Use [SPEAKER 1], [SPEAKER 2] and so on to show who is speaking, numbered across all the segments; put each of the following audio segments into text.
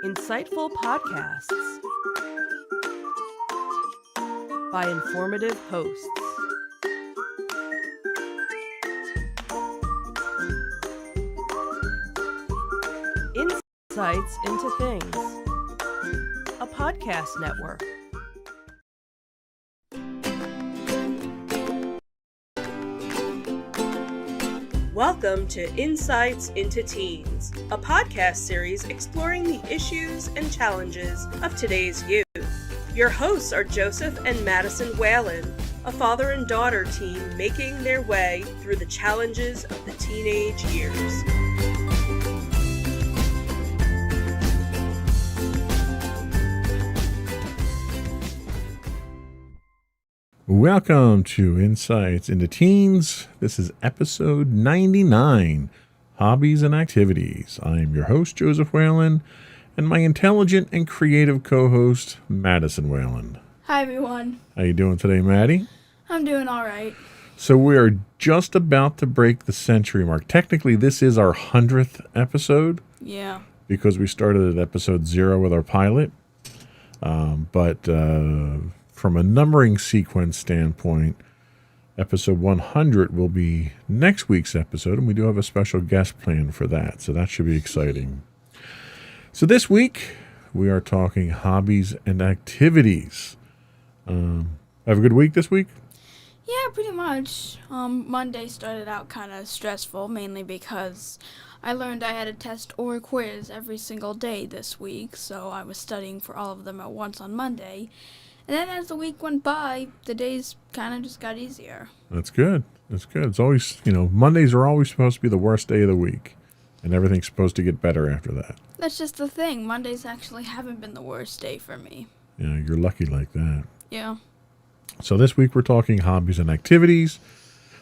[SPEAKER 1] Insightful podcasts by informative hosts. Insights into Things, a podcast network. Welcome to Insights into Teens, a podcast series exploring the issues and challenges of today's youth. Your hosts are Joseph and Madison Whalen, a father and daughter team making their way through the challenges of the teenage years.
[SPEAKER 2] Welcome to Insights into Teens. This is episode 99, Hobbies and Activities. I am your host, Joseph Whalen, and my intelligent and creative co-host, Madison Whalen.
[SPEAKER 3] Hi, everyone.
[SPEAKER 2] How you doing today, Maddie?
[SPEAKER 3] I'm doing all right.
[SPEAKER 2] So we are just about to break the century mark. Technically, this is our 100th episode.
[SPEAKER 3] Yeah.
[SPEAKER 2] Because we started at episode 0 with our pilot. But from a numbering sequence standpoint, episode 100 will be next week's episode, and we do have a special guest planned for that, so that should be exciting. So this week, we are talking hobbies and activities. Have a good week this week?
[SPEAKER 3] Yeah, pretty much. Monday started out kind of stressful, mainly because I learned I had a test or a quiz every single day this week, so I was studying for all of them at once on Monday. And then as the week went by, the days kind of just got easier.
[SPEAKER 2] That's good. That's good. It's always, Mondays are always supposed to be the worst day of the week, and everything's supposed to get better after that.
[SPEAKER 3] That's just the thing. Mondays actually haven't been the worst day for me.
[SPEAKER 2] Yeah, you're lucky like that.
[SPEAKER 3] Yeah.
[SPEAKER 2] So this week we're talking hobbies and activities.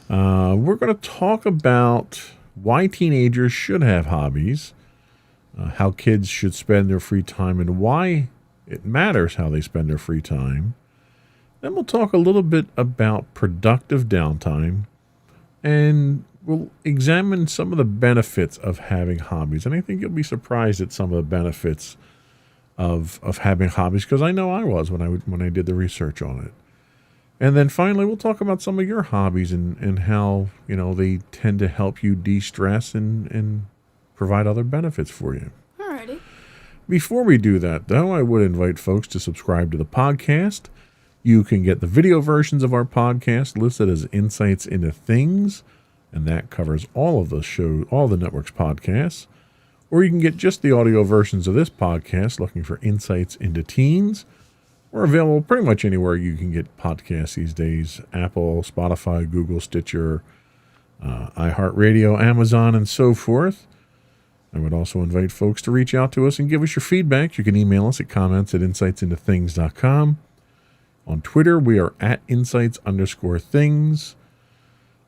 [SPEAKER 2] We're going to talk about why teenagers should have hobbies, how kids should spend their free time, and why it matters how they spend their free time. Then we'll talk a little bit about productive downtime, and we'll examine some of the benefits of having hobbies. And I think you'll be surprised at some of the benefits of having hobbies, because I know I was when I did the research on it. And then finally, we'll talk about some of your hobbies and how, they tend to help you de-stress and provide other benefits for you.
[SPEAKER 3] Alrighty. Before
[SPEAKER 2] we do that, though, I would invite folks to subscribe to the podcast. You can get the video versions of our podcast listed as Insights into Things, and that covers all of the network's podcasts. Or you can get just the audio versions of this podcast, looking for Insights into Teens. We're available pretty much anywhere you can get podcasts these days: Apple, Spotify, Google, Stitcher, iHeartRadio, Amazon, and so forth. I would also invite folks to reach out to us and give us your feedback. You can email us at comments@insightsintothings.com. On Twitter, we are at insights_things.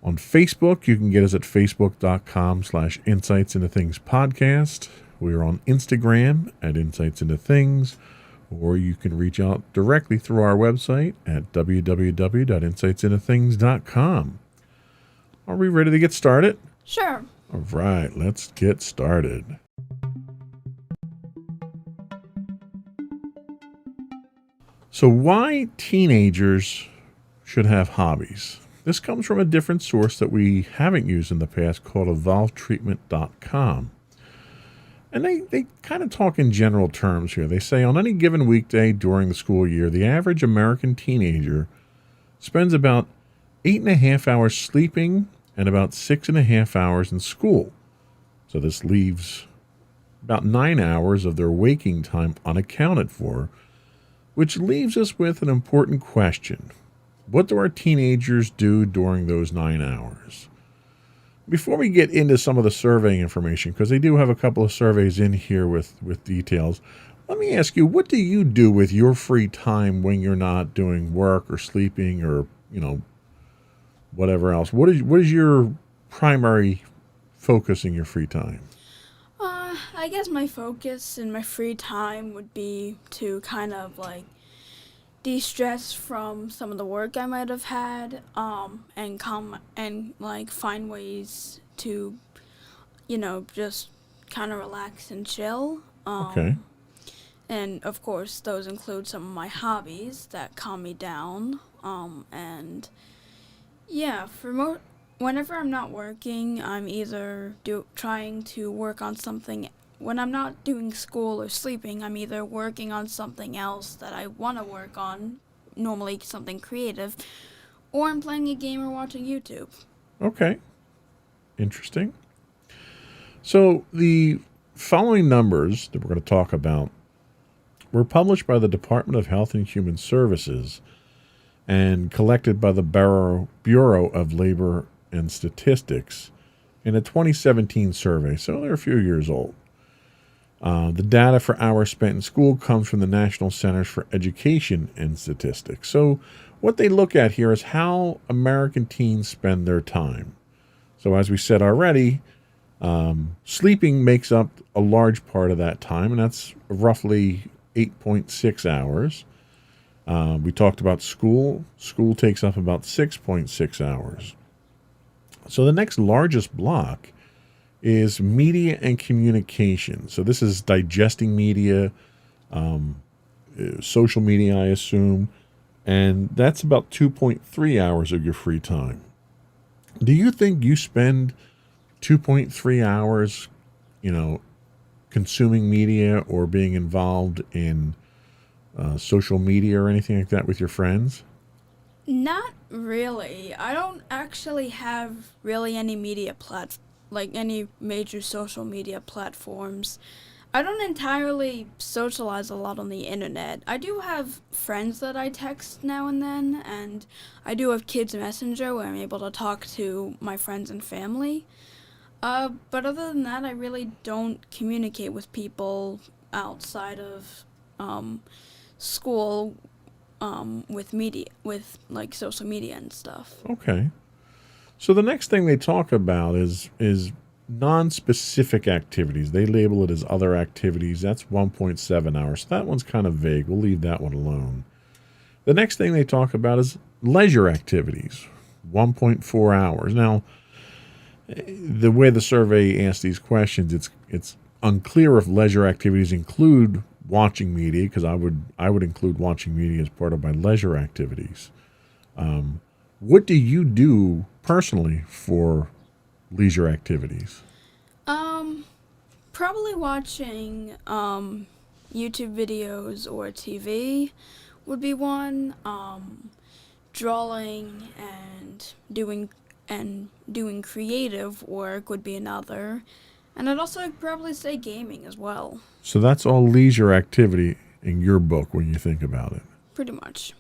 [SPEAKER 2] On Facebook, you can get us at facebook.com/insightsintothingspodcast. We are on Instagram at Insights Into Things, or you can reach out directly through our website at www.insightsintothings.com. Are we ready to get started?
[SPEAKER 3] Sure.
[SPEAKER 2] All right, let's get started. So why teenagers should have hobbies? This comes from a different source that we haven't used in the past called evolvetreatment.com. And they kind of talk in general terms here. They say on any given weekday during the school year, the average American teenager spends about 8.5 hours sleeping and about 6.5 hours in school. So this leaves about 9 hours of their waking time unaccounted for, which leaves us with an important question. What do our teenagers do during those 9 hours? Before we get into some of the survey information, because they do have a couple of surveys in here with details, let me ask you, what do you do with your free time when you're not doing work or sleeping or, whatever else? What is your primary focus in your free time?
[SPEAKER 3] I guess my focus in my free time would be to kind of de-stress from some of the work I might have had, and find ways to, just kind of relax and chill.
[SPEAKER 2] Okay.
[SPEAKER 3] And of course, those include some of my hobbies that calm me down. And yeah, whenever I'm not working, I'm either trying to work on something. When I'm not doing school or sleeping, I'm either working on something else that I want to work on, normally something creative, or I'm playing a game or watching YouTube.
[SPEAKER 2] Okay. Interesting. So the following numbers that we're going to talk about were published by the Department of Health and Human Services and collected by the Bureau of Labor and Statistics in a 2017 survey, so they're a few years old. The data for hours spent in school comes from the National Centers for Education and Statistics. So what they look at here is how American teens spend their time. So as we said already, sleeping makes up a large part of that time, and that's roughly 8.6 hours. We talked about school. School takes up about 6.6 hours. So the next largest block is media and communication. So this is digesting media, social media, I assume, and that's about 2.3 hours of your free time. Do you think you spend 2.3 hours, consuming media or being involved in social media or anything like that with your friends?
[SPEAKER 3] Not really. I don't actually have really any any major social media platforms. I don't entirely socialize a lot on the internet. I do have friends that I text now and then, and I do have Kids Messenger where I'm able to talk to my friends and family. But other than that, I really don't communicate with people outside of school with media, with like social media and stuff.
[SPEAKER 2] Okay. So the next thing they talk about is non-specific activities. They label it as other activities. That's 1.7 hours. So that one's kind of vague. We'll leave that one alone. The next thing they talk about is leisure activities, 1.4 hours. Now, the way the survey asks these questions, it's unclear if leisure activities include watching media, because I would include watching media as part of my leisure activities. What do you do personally for leisure activities?
[SPEAKER 3] Probably watching YouTube videos or TV would be one. Drawing and doing creative work would be another. And I'd also probably say gaming as well.
[SPEAKER 2] So that's all leisure activity in your book when you think about it.
[SPEAKER 3] Pretty much.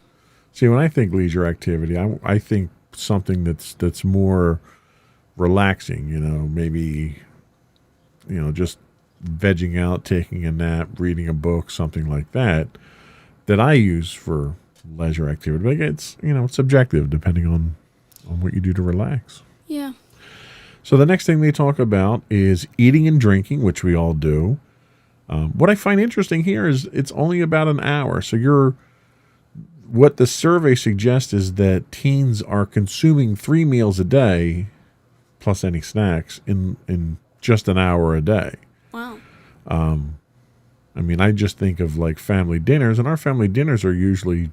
[SPEAKER 2] See, when I think leisure activity, I think something that's more relaxing, maybe, just vegging out, taking a nap, reading a book, something like that I use for leisure activity. But it's, subjective depending on what you do to relax.
[SPEAKER 3] Yeah.
[SPEAKER 2] So the next thing they talk about is eating and drinking, which we all do. What I find interesting here is it's only about an hour. So what the survey suggests is that teens are consuming 3 meals a day, plus any snacks, in just an hour a day.
[SPEAKER 3] Wow.
[SPEAKER 2] I just think of like family dinners, and our family dinners are usually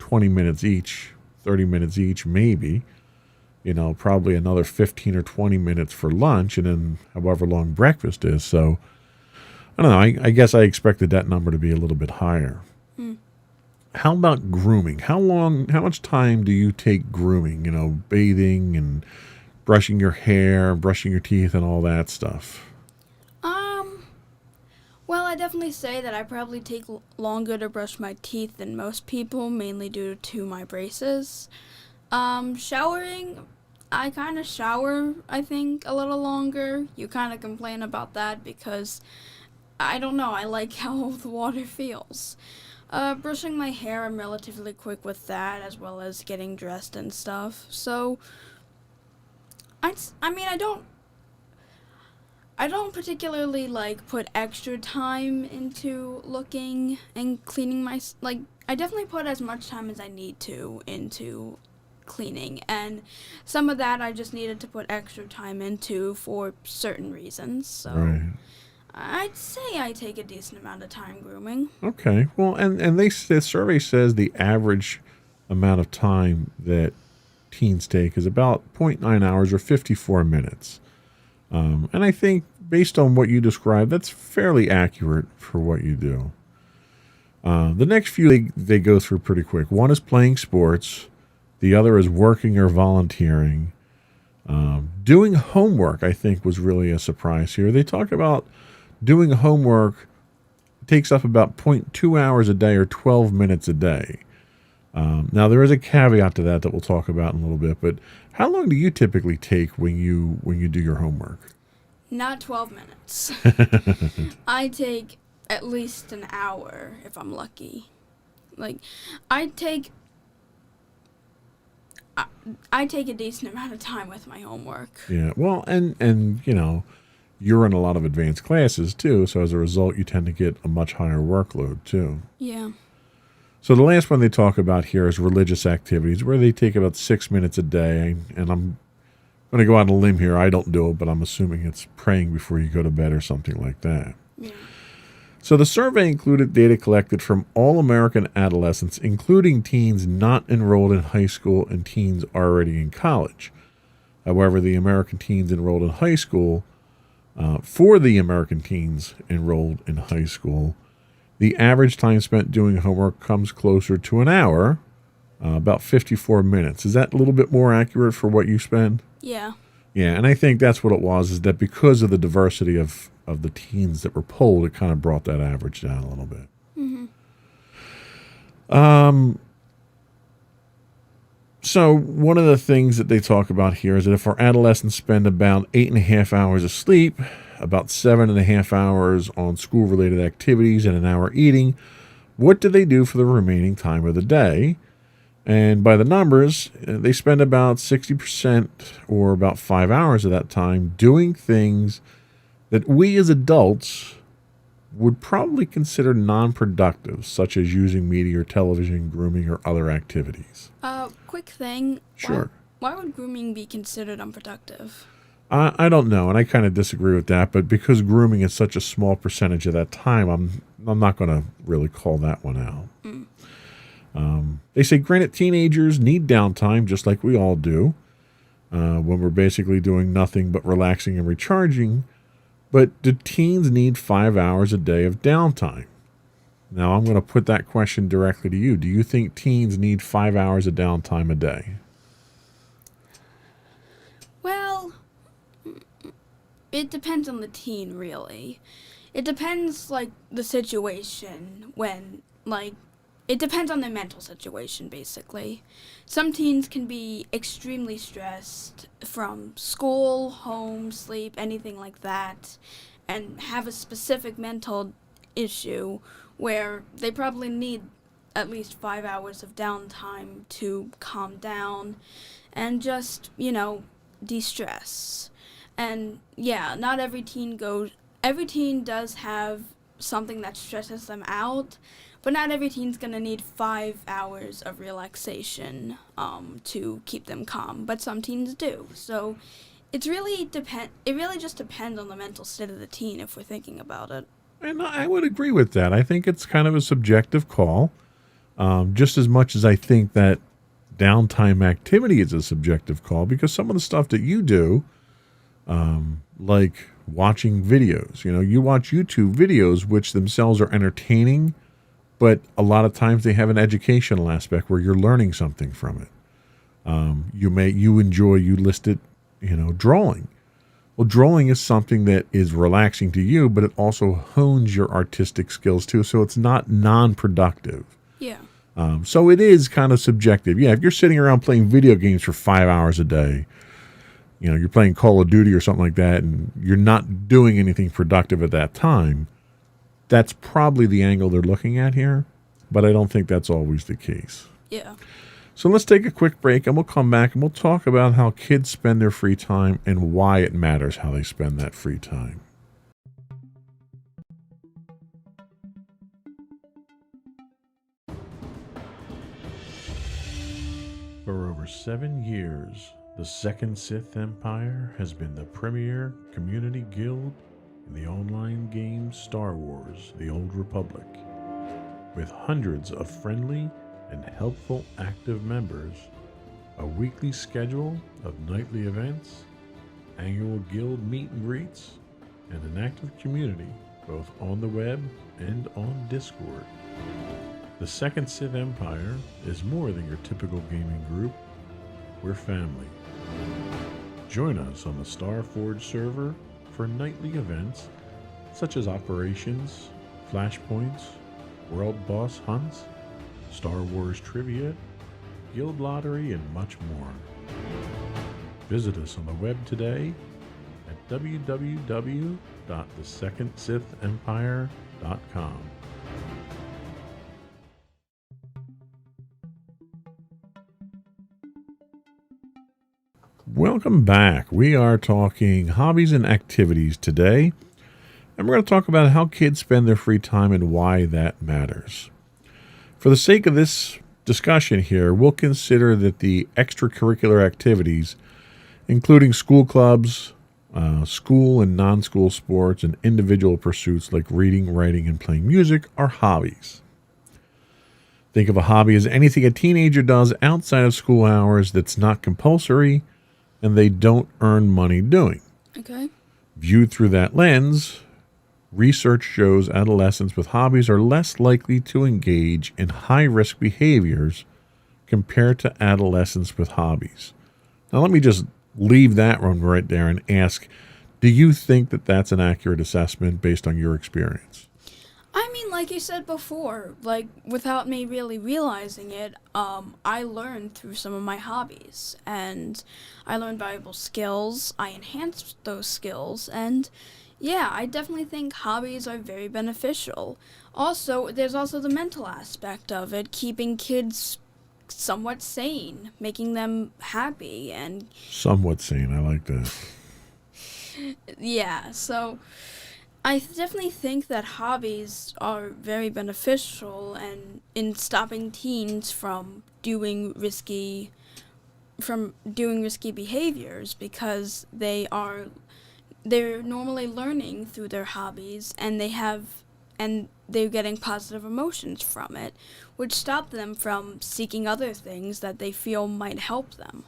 [SPEAKER 2] 20 minutes each, 30 minutes each, maybe. Probably another 15 or 20 minutes for lunch, and then however long breakfast is. So, I don't know. I guess I expected that number to be a little bit higher. How about grooming? How much time do you take grooming? Bathing and brushing your hair, brushing your teeth, and all that stuff.
[SPEAKER 3] Well, I definitely say that I probably take longer to brush my teeth than most people, mainly due to my braces. Showering, I kind of shower, I think, a little longer. You kind of complain about that because, I don't know, I like how the water feels. Brushing my hair, I'm relatively quick with that, as well as getting dressed and stuff. So, I don't particularly, put extra time into looking and cleaning I definitely put as much time as I need to into cleaning, and some of that I just needed to put extra time into for certain reasons. So,
[SPEAKER 2] Right.
[SPEAKER 3] I'd say I take a decent amount of time grooming.
[SPEAKER 2] Okay. Well, and the survey says the average amount of time that teens take is about zero point 0.9 hours or 54 minutes. And I think based on what you described, that's fairly accurate for what you do. The next few they go through pretty quick. One is playing sports. The other is working or volunteering. Doing homework, I think, was really a surprise here. They talk about doing homework takes up about 0.2 hours a day or 12 minutes a day. Now, there is a caveat to that we'll talk about in a little bit, but how long do you typically take when you do your homework?
[SPEAKER 3] Not 12 minutes. I take at least an hour if I'm lucky. Like, I take a decent amount of time with my homework.
[SPEAKER 2] Yeah, well, and you're in a lot of advanced classes too, so as a result, you tend to get a much higher workload too.
[SPEAKER 3] Yeah.
[SPEAKER 2] So the last one they talk about here is religious activities, where they take about 6 minutes a day. And I'm going to go out on a limb here. I don't do it, but I'm assuming it's praying before you go to bed or something like that.
[SPEAKER 3] Yeah.
[SPEAKER 2] So the survey included data collected from all American adolescents, including teens not enrolled in high school and teens already in college. However, the American teens enrolled in high school, for the American teens enrolled in high school, the average time spent doing homework comes closer to an hour, about 54 minutes. Is that a little bit more accurate for what you spend?
[SPEAKER 3] Yeah.
[SPEAKER 2] Yeah, and I think that's what it was, is that because of the diversity of the teens that were polled, it kind of brought that average down a little bit. Mm-hmm. So one of the things that they talk about here is that if our adolescents spend about 8.5 hours of sleep, about 7.5 hours on school-related activities, and an hour eating, what do they do for the remaining time of the day? And by the numbers, they spend about 60% or about 5 hours of that time doing things that we as adults would probably consider non-productive, such as using media or television, grooming, or other activities.
[SPEAKER 3] Quick thing.
[SPEAKER 2] Sure.
[SPEAKER 3] Why would grooming be considered unproductive?
[SPEAKER 2] I don't know, and I kind of disagree with that, but because grooming is such a small percentage of that time, I'm not going to really call that one out. They say, granted, teenagers need downtime, just like we all do, when we're basically doing nothing but relaxing and recharging, but do teens need 5 hours a day of downtime? Now, I'm going to put that question directly to you. Do you think teens need 5 hours of downtime a day?
[SPEAKER 3] Well, it depends on the teen, really. It depends, the situation it depends on the mental situation, basically. Some teens can be extremely stressed from school, home, sleep, anything like that, and have a specific mental issue where they probably need at least 5 hours of downtime to calm down and just, de-stress. And yeah, not every teen does have something that stresses them out, but not every teen's gonna need 5 hours of relaxation to keep them calm. But some teens do. So it really just depends on the mental state of the teen if we're thinking about it.
[SPEAKER 2] And I would agree with that. I think it's kind of a subjective call, just as much as I think that downtime activity is a subjective call, because some of the stuff that you do, like watching videos, you watch YouTube videos, which themselves are entertaining, but a lot of times they have an educational aspect where you're learning something from it. You listed, drawing. Well, drawing is something that is relaxing to you, but it also hones your artistic skills too. So it's not non-productive.
[SPEAKER 3] Yeah.
[SPEAKER 2] So it is kind of subjective. Yeah, if you're sitting around playing video games for 5 hours a day, you're playing Call of Duty or something like that, and you're not doing anything productive at that time, that's probably the angle they're looking at here, but I don't think that's always the case.
[SPEAKER 3] Yeah.
[SPEAKER 2] So let's take a quick break, and we'll come back, and we'll talk about how kids spend their free time and why it matters how they spend that free time. For over 7 years, the Second Sith Empire has been the premier community guild in the online game Star Wars: The Old Republic. With hundreds of friendly and helpful active members, a weekly schedule of nightly events, annual guild meet and greets, and an active community both on the web and on Discord. The Second Sith Empire is more than your typical gaming group. We're family. Join us on the Starforge server for nightly events such as operations, flashpoints, world boss hunts, Star Wars trivia, guild lottery, and much more. Visit us on the web today at www.thesecondsithempire.com. Welcome back. We are talking hobbies and activities today, and we're going to talk about how kids spend their free time and why that matters. For the sake of this discussion here, we'll consider that the extracurricular activities, including school clubs, school and non-school sports, and individual pursuits like reading, writing, and playing music, are hobbies. Think of a hobby as anything a teenager does outside of school hours that's not compulsory and they don't earn money doing.
[SPEAKER 3] Okay.
[SPEAKER 2] Viewed through that lens, research shows adolescents with hobbies are less likely to engage in high-risk behaviors compared to adolescents with hobbies. Now, let me just leave that one right there and ask, do you think that that's an accurate assessment based on your experience?
[SPEAKER 3] I mean, like you said before, like, without me really realizing it, I learned through some of my hobbies, and I learned valuable skills, I enhanced those skills, and yeah, I definitely think hobbies are very beneficial. Also, there's also the mental aspect of it, keeping kids somewhat sane, making them happy, and
[SPEAKER 2] Somewhat sane, I like that.
[SPEAKER 3] yeah, so I dodefinitely think that hobbies are very beneficial and in stopping teens from doing risky behaviors, because they're normally learning through their hobbies, and they're getting positive emotions from it, which stop them from seeking other things that they feel might help them.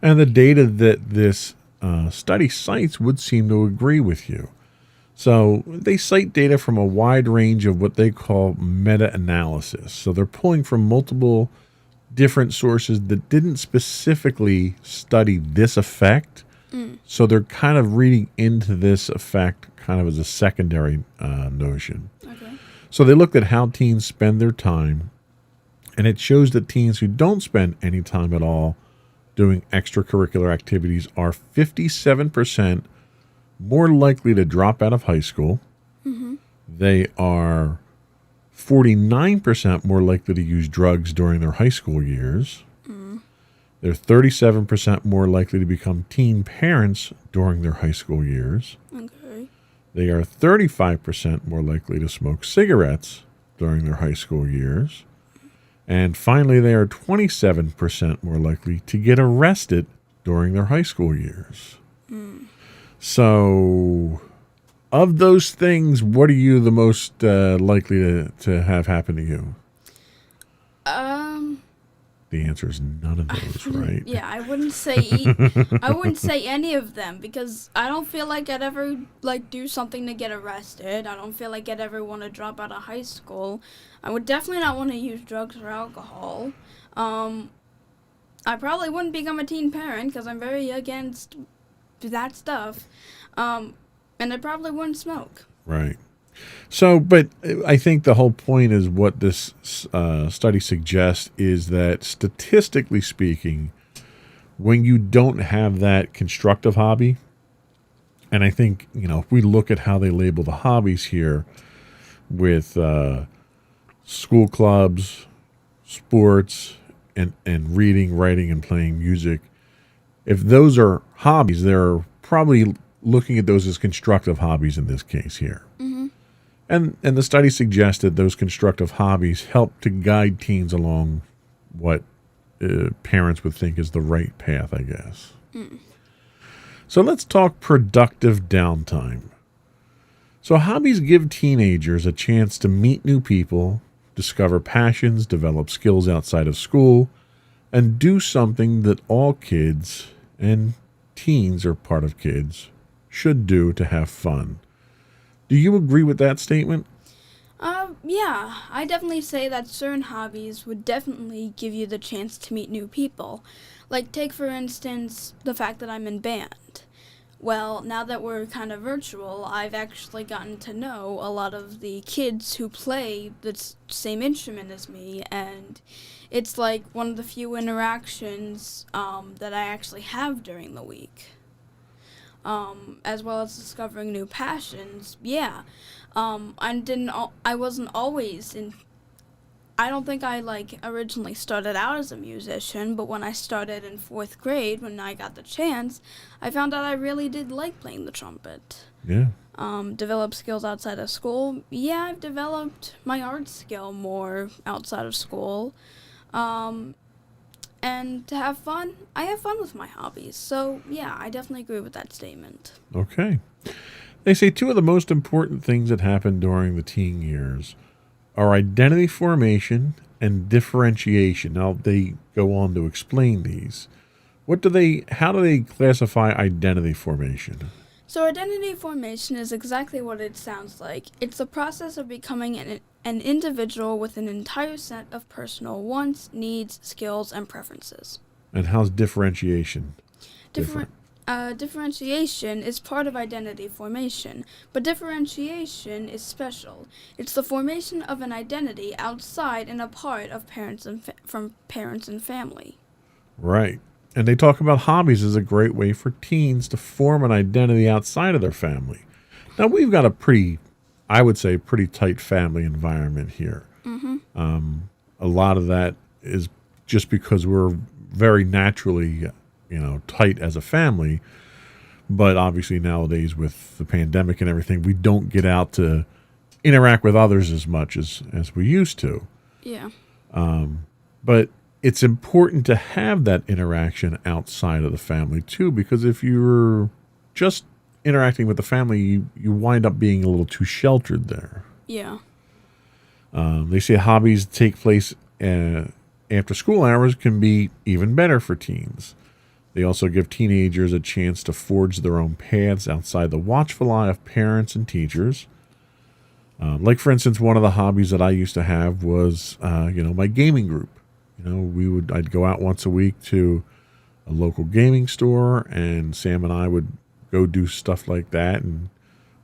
[SPEAKER 2] And the data that this study cites would seem to agree with you. So they cite data from a wide range of what they call meta-analysis. So they're pulling from multiple different sources that didn't specifically study this effect. So they're kind of reading into this effect kind of as a secondary notion.
[SPEAKER 3] Okay.
[SPEAKER 2] So they looked at how teens spend their time, and it shows that teens who don't spend any time at all doing extracurricular activities are 57% more likely to drop out of high school.
[SPEAKER 3] Mm-hmm.
[SPEAKER 2] They are 49% more likely to use drugs during their high school years. They're 37% more likely to become teen parents during their high school years.
[SPEAKER 3] Okay.
[SPEAKER 2] They are 35% more likely to smoke cigarettes during their high school years. And finally, they are 27% more likely to get arrested during their high school years. So, of those things, what are you the most likely to have happen to you? The answer is none of those, right?
[SPEAKER 3] Yeah, I wouldn't say any of them, because I don't feel like I'd ever do something to get arrested. I don't feel like I'd ever want to drop out of high school. I would definitely not want to use drugs or alcohol. I probably wouldn't become a teen parent because I'm very against that stuff. And I probably wouldn't smoke.
[SPEAKER 2] Right. So, but I think the whole point is what this study suggests is that statistically speaking, when you don't have that constructive hobby, and I think, if we look at how they label the hobbies here with school clubs, sports, and reading, writing, and playing music, if those are hobbies, they're probably looking at those as constructive hobbies in this case here.
[SPEAKER 3] Mm-hmm.
[SPEAKER 2] And the study suggested those constructive hobbies help to guide teens along what parents would think is the right path, I guess. So let's talk productive downtime. So hobbies give teenagers a chance to meet new people, discover passions, develop skills outside of school, and do something that all kids and teens are part of kids should do to have fun. Do you agree with that statement?
[SPEAKER 3] Yeah, I definitely say that certain hobbies would definitely give you the chance to meet new people. Like, take for instance the fact that I'm in band. Well, now that we're kind of virtual, I've actually gotten to know a lot of the kids who play the same instrument as me, and it's like one of the few interactions that I actually have during the week. As well as discovering new passions. Yeah, I wasn't always in. I don't think I originally started out as a musician, but when I started in 4th grade, when I got the chance, I found out I really did like playing the trumpet.
[SPEAKER 2] Yeah.
[SPEAKER 3] Develop skills outside of school. Yeah, I've developed my art skill more outside of school. And to have fun, I have fun with my hobbies. So, yeah, I definitely agree with that statement.
[SPEAKER 2] Okay. They say two of the most important things that happen during the teen years are identity formation and differentiation. Now, they go on to explain these. How do they classify identity formation?
[SPEAKER 3] So identity formation is exactly what it sounds like. It's the process of becoming an individual with an entire set of personal wants, needs, skills, and preferences.
[SPEAKER 2] And how's differentiation different?
[SPEAKER 3] Differentiation is part of identity formation, but differentiation is special. It's the formation of an identity outside and apart of from parents and family.
[SPEAKER 2] Right. And they talk about hobbies as a great way for teens to form an identity outside of their family. Now, we've got I would say, pretty tight family environment here.
[SPEAKER 3] Mm-hmm.
[SPEAKER 2] A lot of that is just because we're very naturally, tight as a family. But obviously nowadays with the pandemic and everything, we don't get out to interact with others as much as we used to.
[SPEAKER 3] Yeah.
[SPEAKER 2] But it's important to have that interaction outside of the family too, because if you're just interacting with the family, you wind up being a little too sheltered there.
[SPEAKER 3] Yeah.
[SPEAKER 2] They say hobbies that take place after school hours can be even better for teens. They also give teenagers a chance to forge their own paths outside the watchful eye of parents and teachers. Like, for instance, one of the hobbies that I used to have was, my gaming group. I'd go out once a week to a local gaming store, and Sam and I would go do stuff like that. And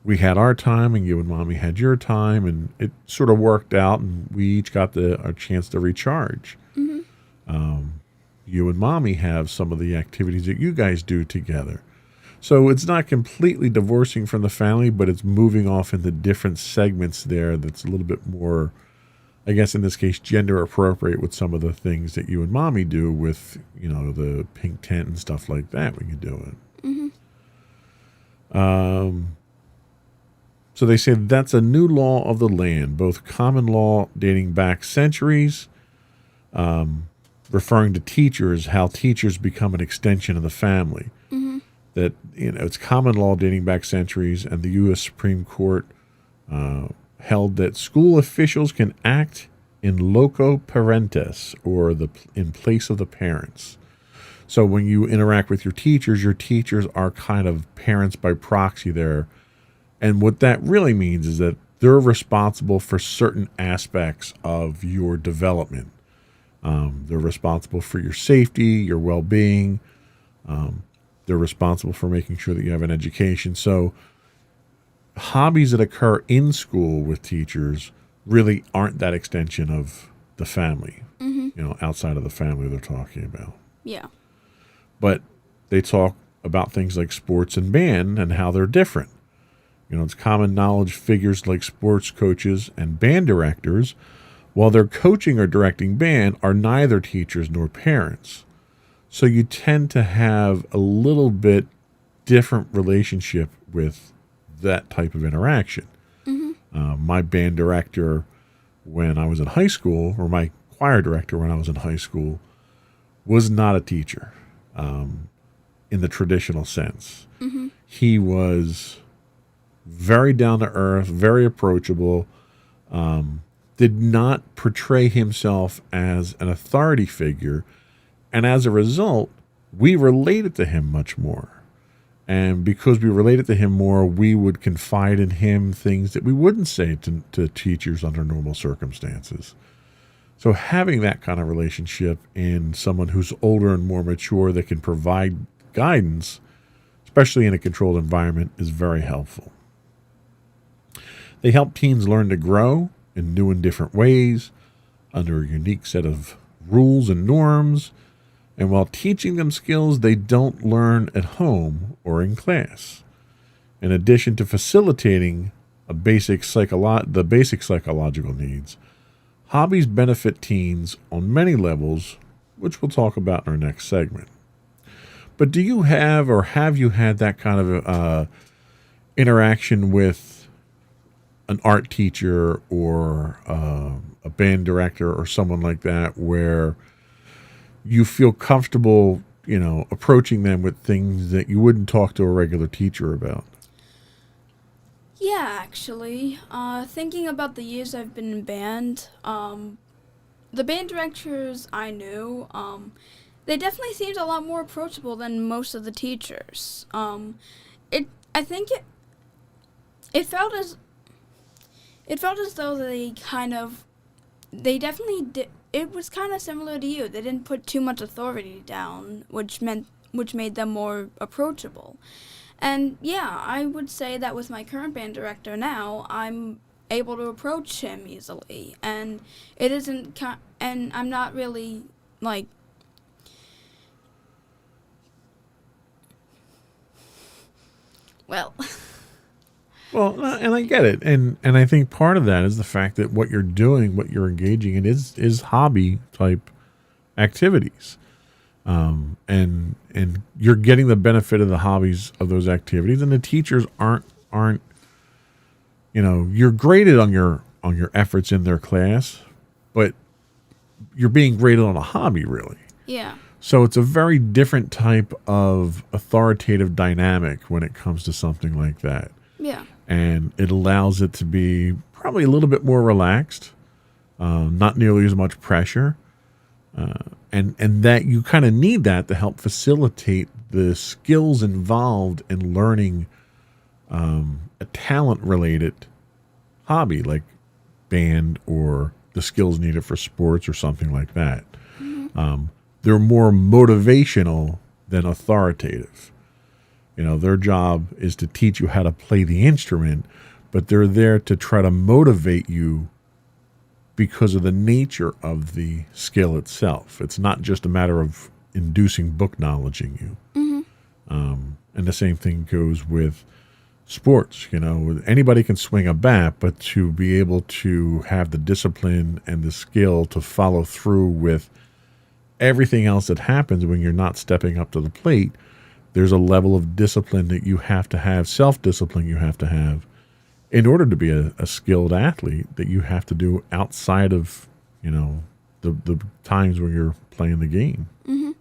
[SPEAKER 2] we had our time, and you and Mommy had your time, and it sort of worked out, and we each got our chance to recharge.
[SPEAKER 3] Mm-hmm.
[SPEAKER 2] You and Mommy have some of the activities that you guys do together. So it's not completely divorcing from the family, but it's moving off into different segments there that's a little bit more, I guess in this case, gender appropriate with some of the things that you and Mommy do with, the pink tent and stuff like that when you do it.
[SPEAKER 3] Mm-hmm.
[SPEAKER 2] So they say that's a new law of the land, both common law dating back centuries, referring to teachers, how teachers become an extension of the family.
[SPEAKER 3] Mm-hmm.
[SPEAKER 2] That, it's common law dating back centuries, and the U.S. Supreme Court held that school officials can act in loco parentis, or in place of the parents. So when you interact with your teachers are kind of parents by proxy there. And what that really means is that they're responsible for certain aspects of your development. They're responsible for your safety, your well-being. They're responsible for making sure that you have an education. So hobbies that occur in school with teachers really aren't that extension of the family, outside of the family they're talking about.
[SPEAKER 3] Yeah.
[SPEAKER 2] But they talk about things like sports and band and how they're different. It's common knowledge figures like sports coaches and band directors, while they're coaching or directing band, are neither teachers nor parents. So you tend to have a little bit different relationship with that type of interaction.
[SPEAKER 3] Mm-hmm.
[SPEAKER 2] My band director when I was in high school, or my choir director when I was in high school, was not a teacher in the traditional sense.
[SPEAKER 3] Mm-hmm.
[SPEAKER 2] He was very down to earth, very approachable, did not portray himself as an authority figure. And as a result, we related to him much more. And because we related to him more, we would confide in him things that we wouldn't say to teachers under normal circumstances. So having that kind of relationship in someone who's older and more mature that can provide guidance, especially in a controlled environment, is very helpful. They help teens learn to grow in new and different ways under a unique set of rules and norms. And while teaching them skills they don't learn at home or in class. In addition to facilitating the basic psychological needs, hobbies benefit teens on many levels, which we'll talk about in our next segment. But do you have you had that kind of interaction with an art teacher or a band director or someone like that where you feel comfortable, approaching them with things that you wouldn't talk to a regular teacher about?
[SPEAKER 3] Yeah, actually. Thinking about the years I've been in band, the band directors I knew, they definitely seemed a lot more approachable than most of the teachers. It felt as though they definitely did. It was kind of similar to you. They didn't put too much authority down, which made them more approachable. And yeah, I would say that with my current band director now, I'm able to approach him easily, and it isn't. And I'm not really like. Well.
[SPEAKER 2] Well, and I get it, and I think part of that is the fact that what you're doing, what you're engaging in, is hobby type activities, and you're getting the benefit of the hobbies of those activities, and the teachers aren't you're graded on your efforts in their class, but you're being graded on a hobby, really.
[SPEAKER 3] Yeah.
[SPEAKER 2] So it's a very different type of authoritative dynamic when it comes to something like that.
[SPEAKER 3] Yeah.
[SPEAKER 2] And it allows it to be probably a little bit more relaxed, not nearly as much pressure, and that you kind of need that to help facilitate the skills involved in learning a talent-related hobby like band or the skills needed for sports or something like that. Mm-hmm. They're more motivational than authoritative. Their job is to teach you how to play the instrument, but they're there to try to motivate you because of the nature of the skill itself. It's not just a matter of inducing book knowledge in you. Mm-hmm. And the same thing goes with sports. Anybody can swing a bat, but to be able to have the discipline and the skill to follow through with everything else that happens when you're not stepping up to the plate, there's a level of discipline that you have to have, self-discipline you have to have in order to be a skilled athlete that you have to do outside of, the times when you're playing the game. Mm-hmm.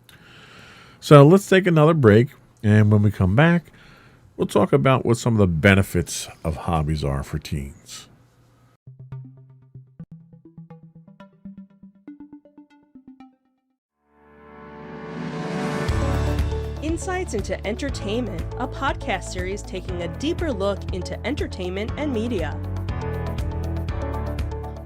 [SPEAKER 2] So let's take another break. And when we come back, we'll talk about what some of the benefits of hobbies are for teens.
[SPEAKER 1] Insights into Entertainment, a podcast series taking a deeper look into entertainment and media.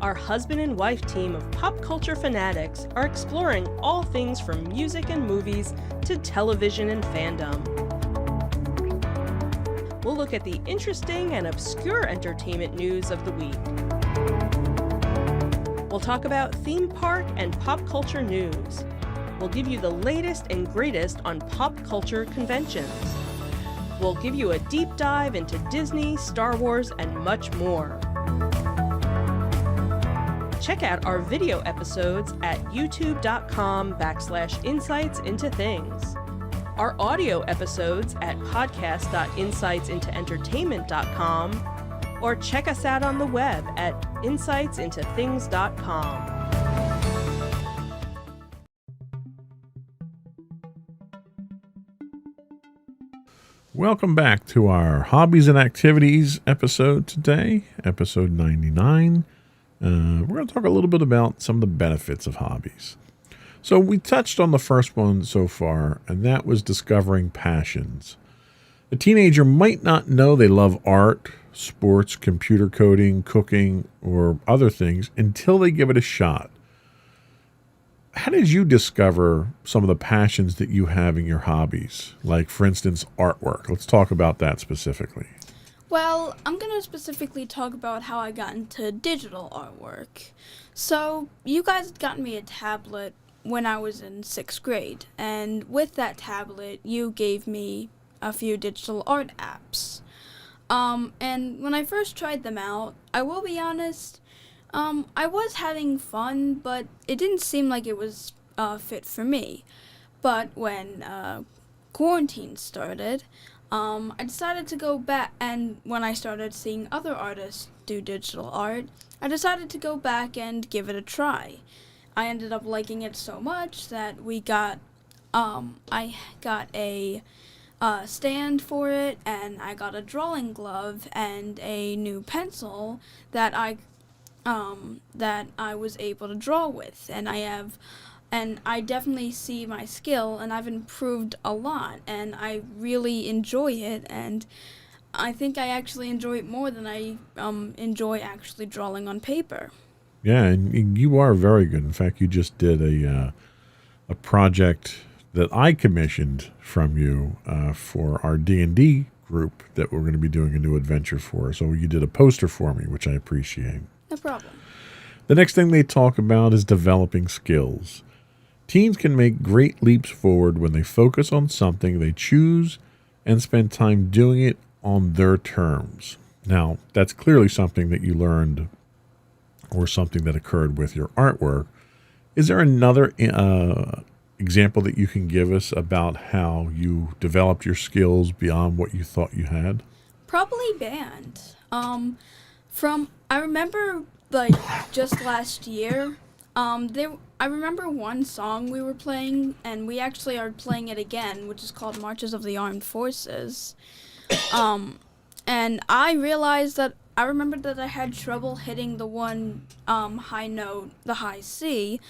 [SPEAKER 1] Our husband and wife team of pop culture fanatics are exploring all things from music and movies to television and fandom. We'll look at the interesting and obscure entertainment news of the week. We'll talk about theme park and pop culture news. We'll give you the latest and greatest on pop culture conventions. We'll give you a deep dive into Disney, Star Wars, and much more. Check out our video episodes at youtube.com/insightsintothings. Our audio episodes at podcast.insightsintoentertainment.com, or check us out on the web at insightsintothings.com.
[SPEAKER 2] Welcome back to our Hobbies and Activities episode today, episode 99. We're going to talk a little bit about some of the benefits of hobbies. So we touched on the first one so far, and that was discovering passions. A teenager might not know they love art, sports, computer coding, cooking, or other things until they give it a shot. How did you discover some of the passions that you have in your hobbies? Like, for instance, artwork. Let's talk about that specifically.
[SPEAKER 3] Well, I'm going to specifically talk about how I got into digital artwork. So, you guys had gotten me a tablet when I was in 6th grade, and with that tablet, you gave me a few digital art apps. And when I first tried them out, I will be honest, I was having fun, but it didn't seem like it was fit for me. But when quarantine started, I decided to go back, and when I started seeing other artists do digital art, I decided to go back and give it a try. I ended up liking it so much that I got a stand for it, and I got a drawing glove and a new pencil that I was able to draw with, and I definitely see my skill, and I've improved a lot, and I really enjoy it, and I think I actually enjoy it more than I enjoy actually drawing on paper.
[SPEAKER 2] Yeah, and you are very good. In fact, you just did a project that I commissioned from you for our D&D group that we're going to be doing a new adventure for. So you did a poster for me, which I appreciate.
[SPEAKER 3] No problem.
[SPEAKER 2] The next thing they talk about is developing skills. Teens can make great leaps forward when they focus on something they choose and spend time doing it on their terms. Now, that's clearly something that you learned or something that occurred with your artwork. Is there another example that you can give us about how you developed your skills beyond what you thought you had?
[SPEAKER 3] Probably band. I remember, like, just last year, I remember one song we were playing, and we actually are playing it again, which is called Marches of the Armed Forces. And I remembered that I had trouble hitting the one high note, the high C,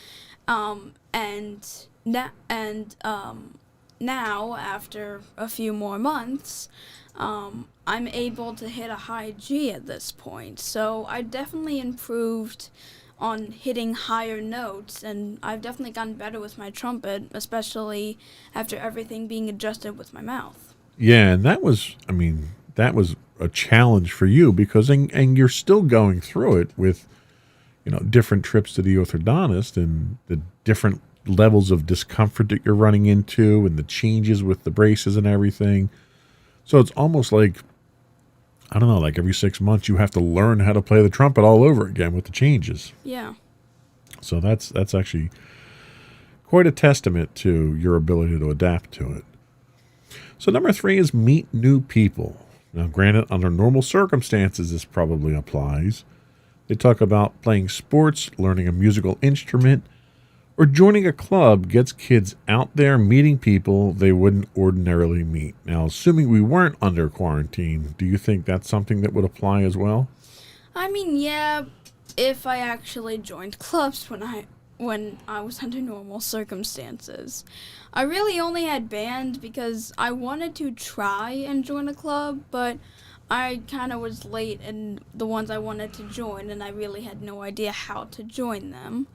[SPEAKER 3] now, after a few more months, I'm able to hit a high G at this point. So I definitely improved on hitting higher notes, and I've definitely gotten better with my trumpet, especially after everything being adjusted with my mouth.
[SPEAKER 2] Yeah, and that was a challenge for you because, and you're still going through it with, different trips to the orthodontist and the different levels of discomfort that you're running into and the changes with the braces and everything. So it's almost like, I don't know, like every 6 months you have to learn how to play the trumpet all over again with the changes.
[SPEAKER 3] Yeah.
[SPEAKER 2] So that's actually quite a testament to your ability to adapt to it. So number 3 is meet new people. Now, granted, under normal circumstances, this probably applies. They talk about playing sports, learning a musical instrument, or joining a club gets kids out there meeting people they wouldn't ordinarily meet. Now, assuming we weren't under quarantine, do you think that's something that would apply as well?
[SPEAKER 3] I mean, yeah, if I actually joined clubs when I was under normal circumstances. I really only had band because I wanted to try and join a club, but I kind of was late in the ones I wanted to join, and I really had no idea how to join them.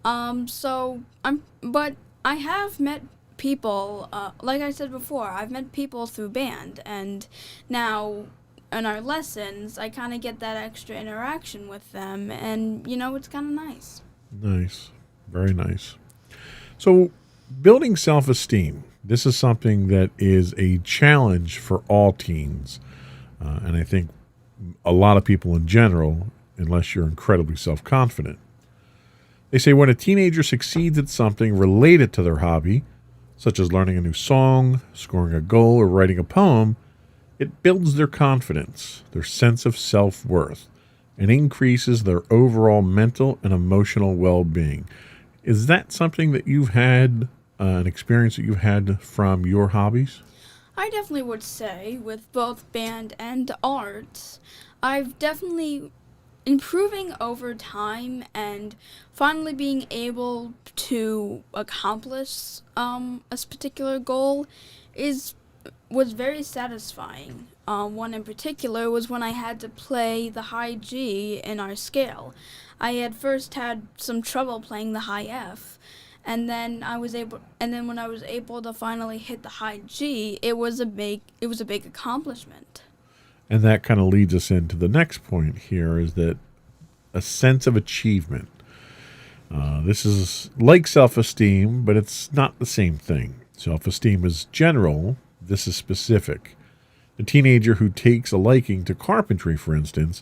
[SPEAKER 3] But I have met people, like I said before, I've met people through band, and now in our lessons, I kind of get that extra interaction with them, and, it's kind of nice.
[SPEAKER 2] Nice. Very nice. So, building self-esteem. This is something that is a challenge for all teens. And I think a lot of people in general, unless you're incredibly self-confident. They say when a teenager succeeds at something related to their hobby, such as learning a new song, scoring a goal, or writing a poem, it builds their confidence, their sense of self-worth, and increases their overall mental and emotional well-being. Is that something that you've had, an experience that you've had from your hobbies?
[SPEAKER 3] I definitely would say with both band and art, I've definitely improving over time and finally being able to accomplish a particular goal is was very satisfying. One in particular was when I had to play the high G in our scale. I had first had some trouble playing the high F, and then when I was able to finally hit the high G, it was a big accomplishment.
[SPEAKER 2] And that kind of leads us into the next point here is that a sense of achievement. This is like self-esteem, but it's not the same thing. Self-esteem is general. This is specific. A teenager who takes a liking to carpentry, for instance,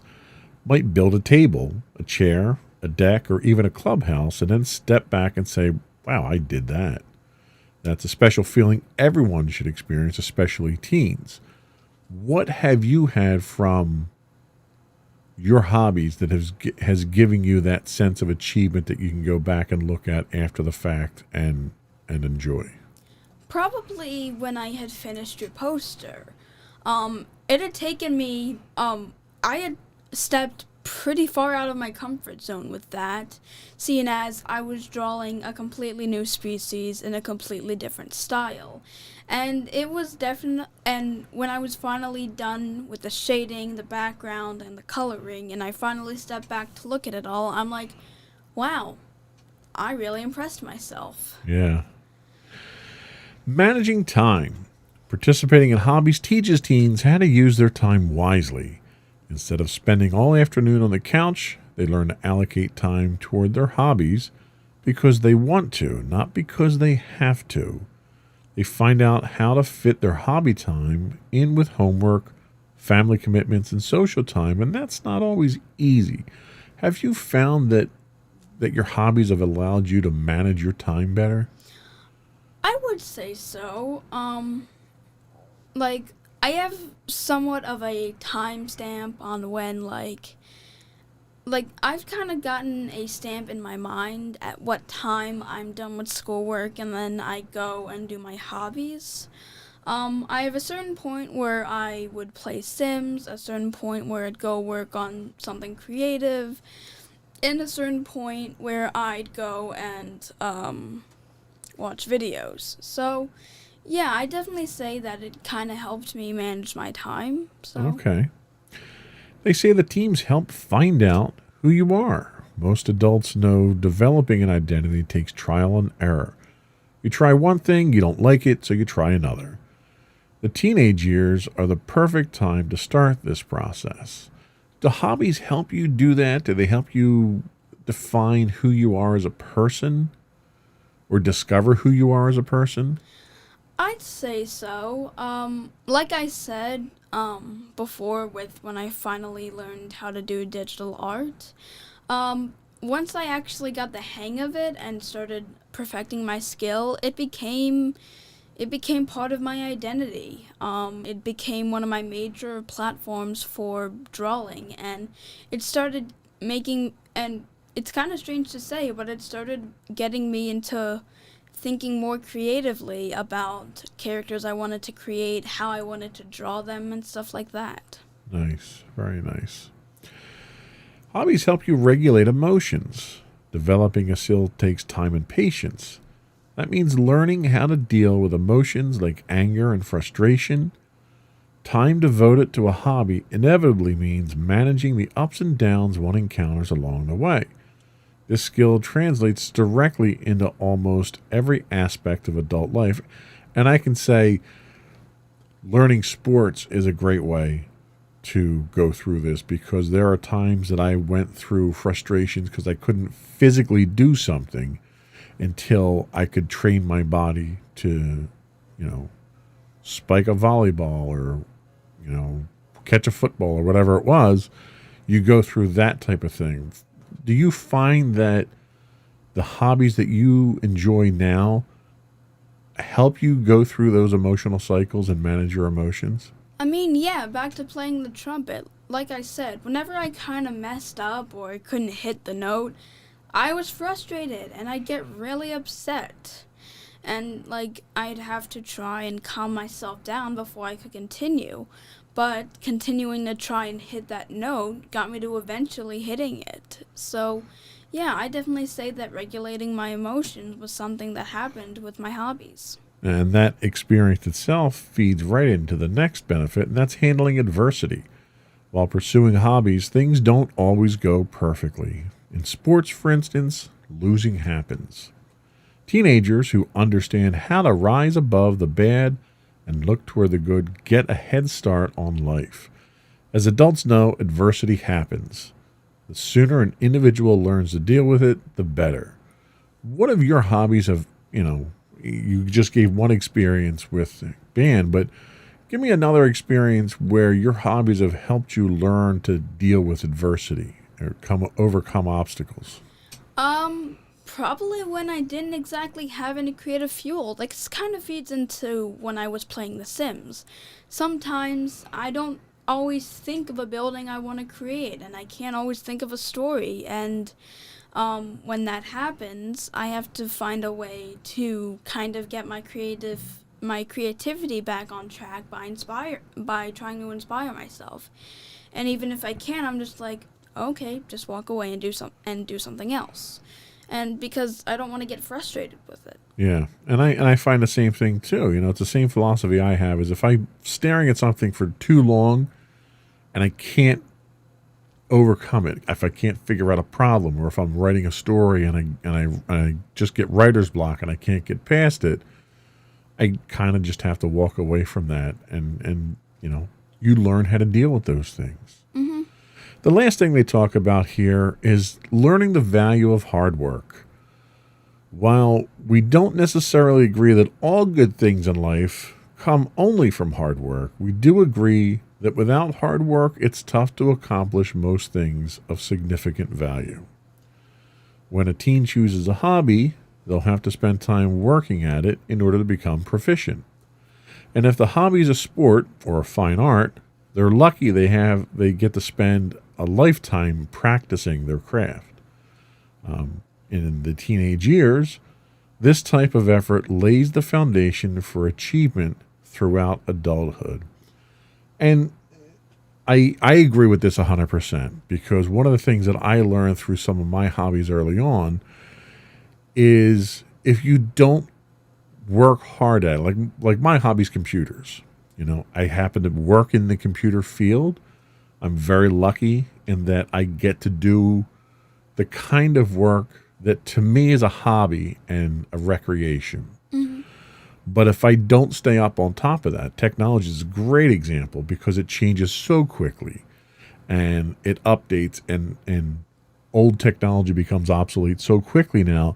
[SPEAKER 2] might build a table, a chair, a deck, or even a clubhouse, and then step back and say, wow, I did that. That's a special feeling everyone should experience, especially teens. What have you had from your hobbies that has given you that sense of achievement that you can go back and look at after the fact and enjoy?
[SPEAKER 3] Probably when I had finished your poster. It had taken me, I had stepped pretty far out of my comfort zone with that, seeing as I was drawing a completely new species in a completely different style. And it was definite, and when I was finally done with the shading, the background, and the coloring, and I finally stepped back to look at it all, I'm like, wow, I really impressed myself.
[SPEAKER 2] Yeah. Managing time. Participating in hobbies teaches teens how to use their time wisely. Instead of spending all afternoon on the couch, they learn to allocate time toward their hobbies because they want to, not because they have to. They find out how to fit their hobby time in with homework, family commitments, and social time, and that's not always easy. Have you found that your hobbies have allowed you to manage your time better?
[SPEAKER 3] I would say so. Like, I have somewhat of a timestamp on when, I've kind of gotten a stamp in my mind at what time I'm done with schoolwork, and then I go and do my hobbies. I have a certain point where I would play Sims, a certain point where I'd go work on something creative, and a certain point where I'd go and watch videos. So, yeah, I definitely say that it kind of helped me manage my time. So.
[SPEAKER 2] Okay. They say the teams help find out who you are. Most adults know developing an identity takes trial and error. You try one thing, you don't like it, so you try another. The teenage years are the perfect time to start this process. Do hobbies help you do that? Do they help you define who you are as a person or discover who you are as a person?
[SPEAKER 3] I'd say so. Like I said before, with when I finally learned how to do digital art, once I actually got the hang of it and started perfecting my skill, it became part of my identity. It became one of my major platforms for drawing, and it started making, and it's kind of strange to say, but it started getting me into thinking more creatively about characters I wanted to create, how I wanted to draw them, and stuff like that.
[SPEAKER 2] Nice. Very nice. Hobbies help you regulate emotions. Developing a skill takes time and patience. That means learning how to deal with emotions like anger and frustration. Time devoted to a hobby inevitably means managing the ups and downs one encounters along the way. This skill translates directly into almost every aspect of adult life. And I can say learning sports is a great way to go through this because there are times that I went through frustrations because I couldn't physically do something until I could train my body to, spike a volleyball or, catch a football or whatever it was. You go through that type of thing. Do you find that the hobbies that you enjoy now help you go through those emotional cycles and manage your emotions?
[SPEAKER 3] I mean, yeah, back to playing the trumpet. Like I said, whenever I kind of messed up or I couldn't hit the note, I was frustrated and I'd get really upset. and like I'd have to try and calm myself down before I could continue. But continuing to try and hit that note got me to eventually hitting it. So, yeah, I definitely say that regulating my emotions was something that happened with my hobbies.
[SPEAKER 2] And that experience itself feeds right into the next benefit, and that's handling adversity. While pursuing hobbies, things don't always go perfectly. In sports, for instance, losing happens. Teenagers who understand how to rise above the bad and look toward the good get a head start on life. As adults know, adversity happens. The sooner an individual learns to deal with it, the better. What of your hobbies you just gave one experience with band, but give me another experience where your hobbies have helped you learn to deal with adversity or overcome obstacles.
[SPEAKER 3] Probably when I didn't exactly have any creative fuel. Like, this kind of feeds into when I was playing The Sims. Sometimes I don't always think of a building I want to create, and I can't always think of a story, and when that happens, I have to find a way to kind of get my creativity back on track by trying to inspire myself. And even if I can't, I'm just like, okay, just walk away and do something else. And because I don't want to get frustrated with it.
[SPEAKER 2] Yeah, and I find the same thing too. It's the same philosophy I have. Is if I'm staring at something for too long, and I can't overcome it, if I can't figure out a problem, or if I'm writing a story and I just get writer's block and I can't get past it, I kind of just have to walk away from that, and you learn how to deal with those things.
[SPEAKER 3] Mm-hmm.
[SPEAKER 2] The last thing they talk about here is learning the value of hard work. While we don't necessarily agree that all good things in life come only from hard work, we do agree that without hard work, it's tough to accomplish most things of significant value. When a teen chooses a hobby, they'll have to spend time working at it in order to become proficient. And if the hobby is a sport or a fine art, they're lucky they get to spend a lifetime practicing their craft. In the teenage years, this type of effort lays the foundation for achievement throughout adulthood. And I agree with this 100%, because one of the things that I learned through some of my hobbies early on is if you don't work hard at it, like my hobby's computers. I happen to work in the computer field. I'm very lucky in that I get to do the kind of work that to me is a hobby and a recreation.
[SPEAKER 3] Mm-hmm.
[SPEAKER 2] But if I don't stay up on top of that, technology is a great example because it changes so quickly and it updates, and old technology becomes obsolete so quickly now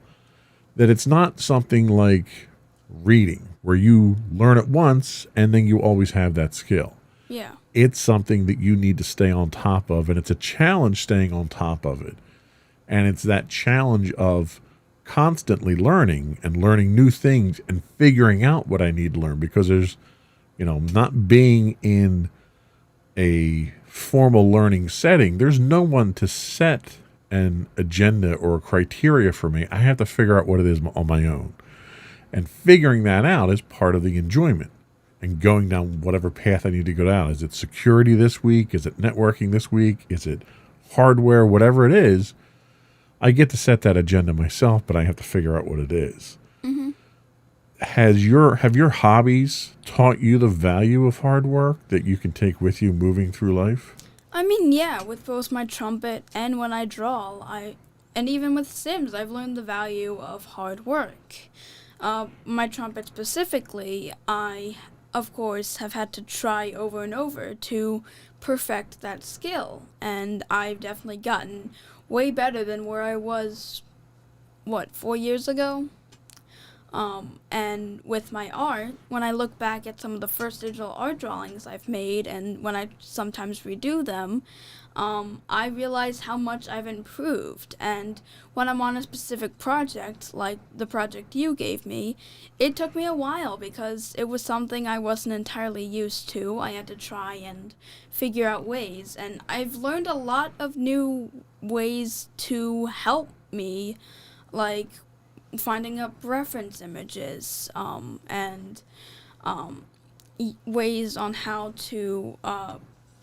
[SPEAKER 2] that it's not something like reading where you learn it once and then you always have that skill.
[SPEAKER 3] Yeah.
[SPEAKER 2] It's something that you need to stay on top of, and it's a challenge staying on top of it. And it's that challenge of constantly learning and learning new things and figuring out what I need to learn, because there's, not being in a formal learning setting, there's no one to set an agenda or a criteria for me. I have to figure out what it is on my own. And figuring that out is part of the enjoyment and going down whatever path I need to go down. Is it security this week? Is it networking this week? Is it hardware? Whatever it is, I get to set that agenda myself, but I have to figure out what it is.
[SPEAKER 3] Mm-hmm.
[SPEAKER 2] Have your hobbies taught you the value of hard work that you can take with you moving through life?
[SPEAKER 3] I mean, yeah, with both my trumpet and when I draw, and even with Sims, I've learned the value of hard work. My trumpet specifically, I, of course, have had to try over and over to perfect that skill, and I've definitely gotten way better than where I was, 4 years ago? And with my art, when I look back at some of the first digital art drawings I've made, and when I sometimes redo them, I realize how much I've improved. And when I'm on a specific project, like the project you gave me, it took me a while because it was something I wasn't entirely used to. I had to try and figure out ways, and I've learned a lot of new ways to help me, like finding up reference images, and ways on how to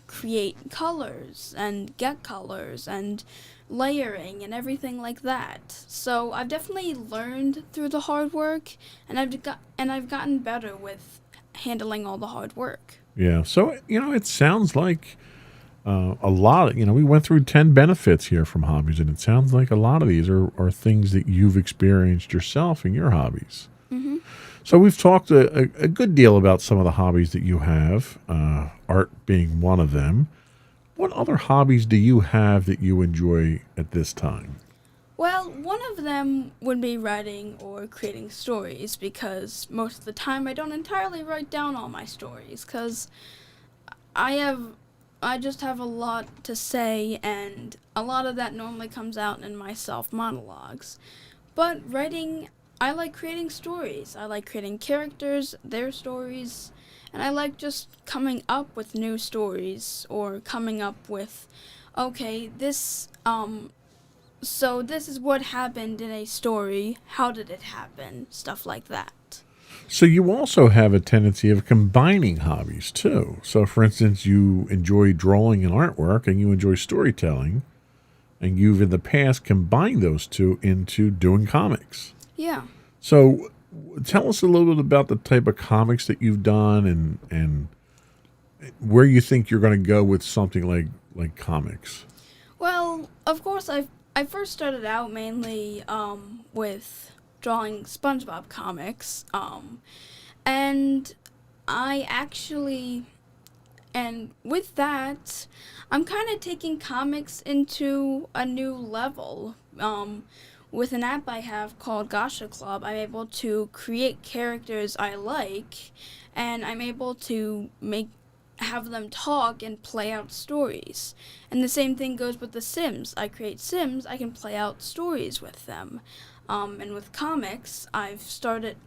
[SPEAKER 3] create colors and get colors and layering and everything like that. So I've definitely learned through the hard work, and I've gotten better with handling all the hard work.
[SPEAKER 2] Yeah. So, it sounds like a lot, we went through 10 benefits here from hobbies, and it sounds like a lot of these are things that you've experienced yourself in your hobbies.
[SPEAKER 3] Mm-hmm.
[SPEAKER 2] So we've talked a good deal about some of the hobbies that you have, art being one of them. What other hobbies do you have that you enjoy at this time?
[SPEAKER 3] Well, one of them would be writing or creating stories, because most of the time I don't entirely write down all my stories, because I just have a lot to say, and a lot of that normally comes out in my self-monologues. But writing, I like creating stories. I like creating characters, their stories, and I like just coming up with new stories, or coming up with, okay, so this is what happened in a story. How did it happen? Stuff like that.
[SPEAKER 2] So you also have a tendency of combining hobbies too. So for instance, you enjoy drawing and artwork, and you enjoy storytelling, and you've in the past combined those two into doing comics.
[SPEAKER 3] Yeah.
[SPEAKER 2] So tell us a little bit about the type of comics that you've done, and where you think you're going to go with something like comics.
[SPEAKER 3] Well, of course, I first started out mainly with drawing SpongeBob comics, and with that, I'm kind of taking comics into a new level. With an app I have called Gacha Club, I'm able to create characters I like, and I'm able to have them talk and play out stories. And the same thing goes with the Sims. I create Sims, I can play out stories with them. And with comics, I've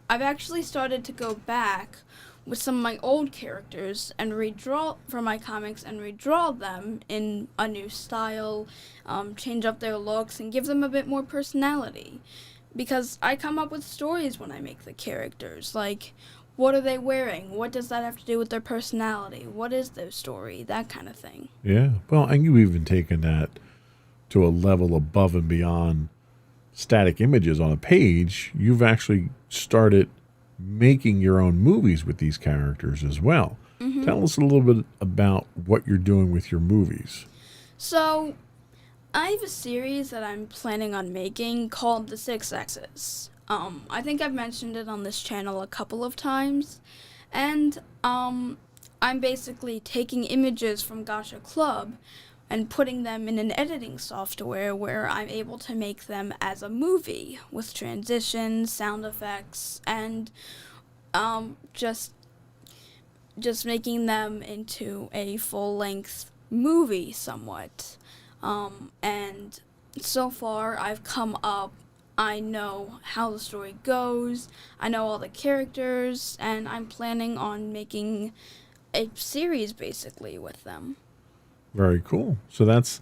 [SPEAKER 3] actually started to go back with some of my old characters and redraw for my comics and redraw them in a new style, change up their looks and give them a bit more personality. Because I come up with stories when I make the characters, like, what are they wearing? What does that have to do with their personality? What is their story? That kind of thing.
[SPEAKER 2] Yeah. Well, and you've even taken that to a level above and beyond static images on a page. You've actually started making your own movies with these characters as well. Mm-hmm. Tell us a little bit about what you're doing with your movies.
[SPEAKER 3] So, I have a series that I'm planning on making called The Six X's. I think I've mentioned it on this channel a couple of times, and I'm basically taking images from Gacha Club and putting them in an editing software where I'm able to make them as a movie with transitions, sound effects, and just making them into a full-length movie somewhat. And so far I've come up, I know how the story goes, I know all the characters, and I'm planning on making a series basically with them.
[SPEAKER 2] Very cool. So that's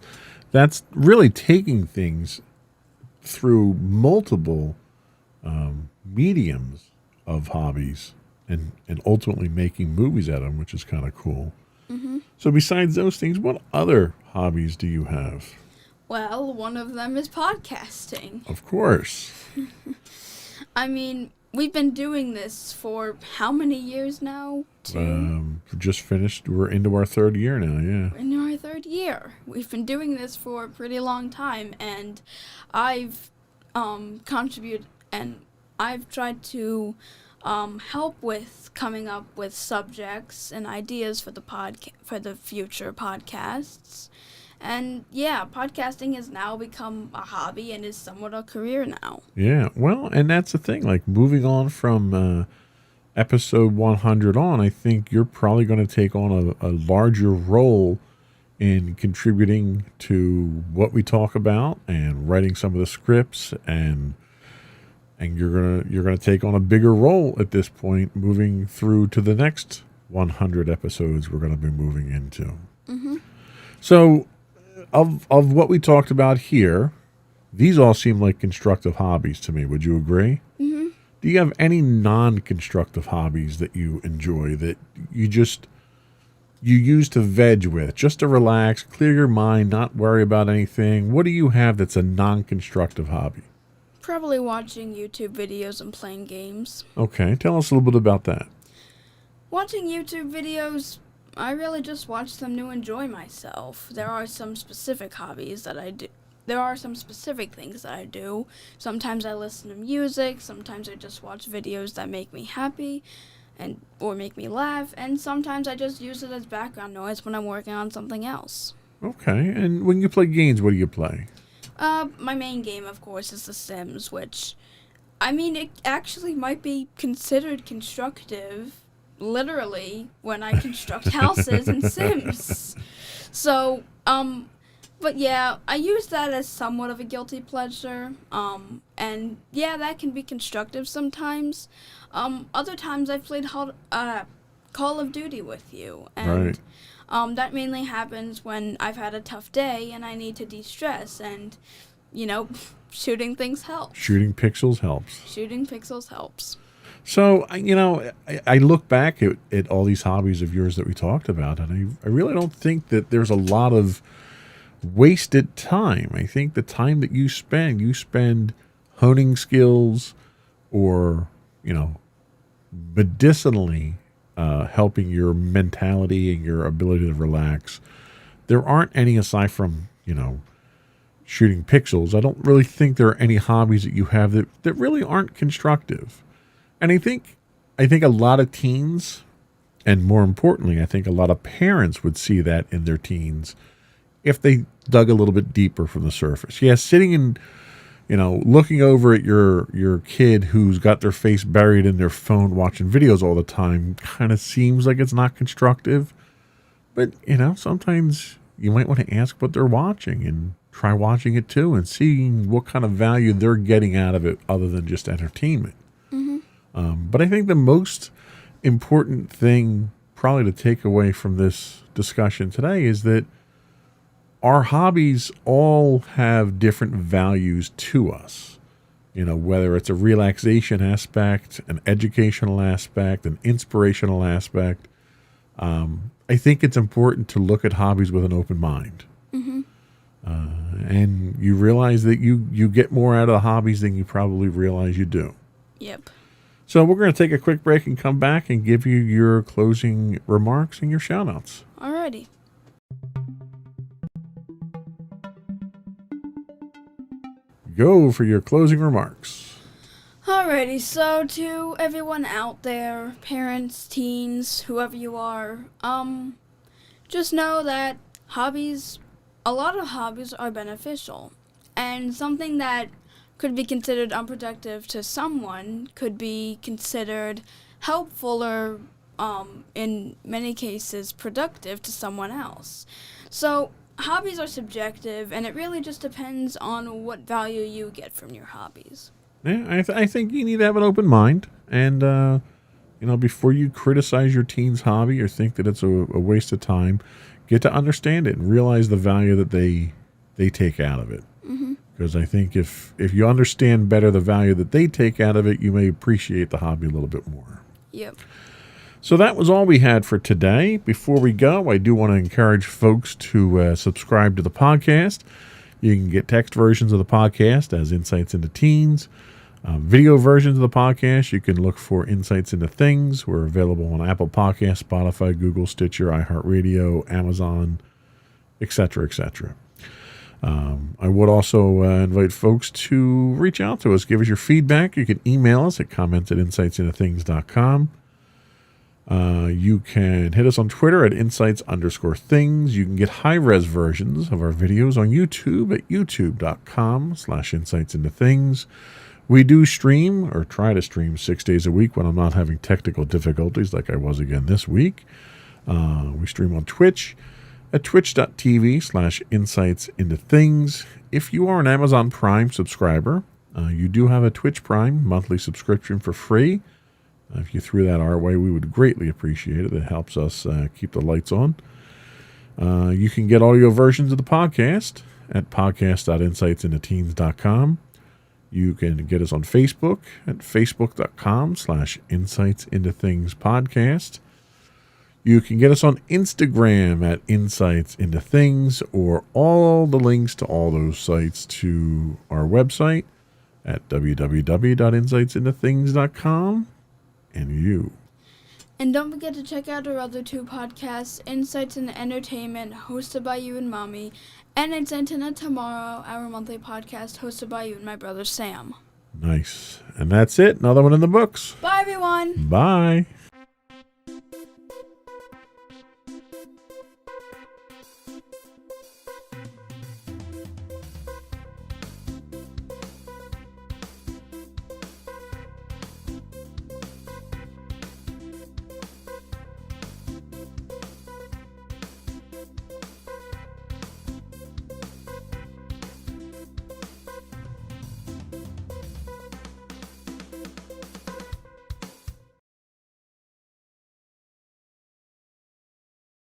[SPEAKER 2] really taking things through multiple mediums of hobbies and ultimately making movies out of them, which is kind of cool. Mm-hmm. So besides those things, what other hobbies do you have?
[SPEAKER 3] Well, one of them is podcasting.
[SPEAKER 2] Of course.
[SPEAKER 3] I mean, we've been doing this for how many years now?
[SPEAKER 2] Just finished. We're into our third year now, yeah.
[SPEAKER 3] We're into our third year. We've been doing this for a pretty long time, and I've contributed, and I've tried to help with coming up with subjects and ideas for the future podcasts. And yeah, podcasting has now become a hobby and is somewhat a career now.
[SPEAKER 2] Yeah, well, and that's the thing. Like, moving on from episode 100 on, I think you're probably going to take on a larger role in contributing to what we talk about and writing some of the scripts, and you're gonna take on a bigger role at this point, moving through to the next 100 episodes we're going to be moving into. Mm-hmm. So, of what we talked about here, These all seem like constructive hobbies to me. Would you agree?
[SPEAKER 3] Mm-hmm.
[SPEAKER 2] Do you have any non-constructive hobbies that you enjoy that you use to veg with, just to relax, clear your mind, not worry about anything? What do you have that's a non-constructive hobby?
[SPEAKER 3] Probably watching YouTube videos and playing games.
[SPEAKER 2] Okay, tell us a little bit about that.
[SPEAKER 3] Watching YouTube videos, I really just watch them to enjoy myself. There are some specific hobbies that I do. There are some specific things that I do. Sometimes I listen to music, sometimes I just watch videos that make me happy or make me laugh, and sometimes I just use it as background noise when I'm working on something else.
[SPEAKER 2] Okay, and when you play games, what do you play?
[SPEAKER 3] My main game, of course, is The Sims, which, it actually might be considered constructive, literally, when I construct houses in Sims. So, but yeah, I use that as somewhat of a guilty pleasure, and yeah, that can be constructive sometimes. Other times I've played Call of Duty with you, and that mainly happens when I've had a tough day and I need to de-stress, and, shooting things helps.
[SPEAKER 2] Shooting pixels helps.
[SPEAKER 3] Shooting pixels helps.
[SPEAKER 2] So, I look back at all these hobbies of yours that we talked about, and I really don't think that there's a lot of wasted time. I think the time that you spend honing skills or, medicinally helping your mentality and your ability to relax. There aren't any aside from, shooting pixels. I don't really think there are any hobbies that you have that really aren't constructive. And I think a lot of teens, and more importantly, I think a lot of parents would see that in their teens if they dug a little bit deeper from the surface. Yeah, sitting and, looking over at your kid who's got their face buried in their phone watching videos all the time kind of seems like it's not constructive. But, sometimes you might want to ask what they're watching and try watching it too and seeing what kind of value they're getting out of it other than just entertainment. Mm-hmm. But I think the most important thing probably to take away from this discussion today is that our hobbies all have different values to us, whether it's a relaxation aspect, an educational aspect, an inspirational aspect. I think it's important to look at hobbies with an open mind. Mm-hmm. And you realize that you get more out of the hobbies than you probably realize you do.
[SPEAKER 3] Yep.
[SPEAKER 2] So we're going to take a quick break and come back and give you your closing remarks and your shout-outs.
[SPEAKER 3] Alrighty.
[SPEAKER 2] Go for your closing remarks.
[SPEAKER 3] Alrighty, so to everyone out there, parents, teens, whoever you are, just know that a lot of hobbies are beneficial, and something that could be considered unproductive to someone could be considered helpful or, in many cases, productive to someone else. So, hobbies are subjective, and it really just depends on what value you get from your hobbies.
[SPEAKER 2] Yeah, I think you need to have an open mind, and before you criticize your teen's hobby or think that it's a waste of time, get to understand it and realize the value that they take out of it. Mm-hmm. Because I think if you understand better the value that they take out of it, you may appreciate the hobby a little bit more.
[SPEAKER 3] Yep.
[SPEAKER 2] So that was all we had for today. Before we go, I do want to encourage folks to subscribe to the podcast. You can get text versions of the podcast as Insights into Teens. Video versions of the podcast, you can look for Insights into Things. We're available on Apple Podcasts, Spotify, Google, Stitcher, iHeartRadio, Amazon, etc., etc. I would also invite folks to reach out to us. Give us your feedback. You can email us at comments@insightsintothings.com. You can hit us on Twitter at insights_things. You can get high-res versions of our videos on YouTube at youtube.com/insightsintothings. We do stream, or try to stream, 6 days a week when I'm not having technical difficulties like I was again this week. We stream on Twitch at twitch.tv/insightsintothings. If you are an Amazon Prime subscriber, you do have a Twitch Prime monthly subscription for free. If you threw that our way, we would greatly appreciate it. It helps us keep the lights on. You can get audio versions of the podcast at podcast.insightsintoteens.com. You can get us on Facebook at facebook.com/insightsintothingspodcast. You can get us on Instagram at Insights Into Things, or all the links to all those sites to our website at www.insightsintothings.com.
[SPEAKER 3] And don't forget to check out our other two podcasts, Insights into Entertainment, hosted by you and Mommy, and It's Internet Tomorrow, our monthly podcast hosted by you and my brother Sam.
[SPEAKER 2] Nice. And that's it. Another one in the books.
[SPEAKER 3] Bye, everyone.
[SPEAKER 2] Bye.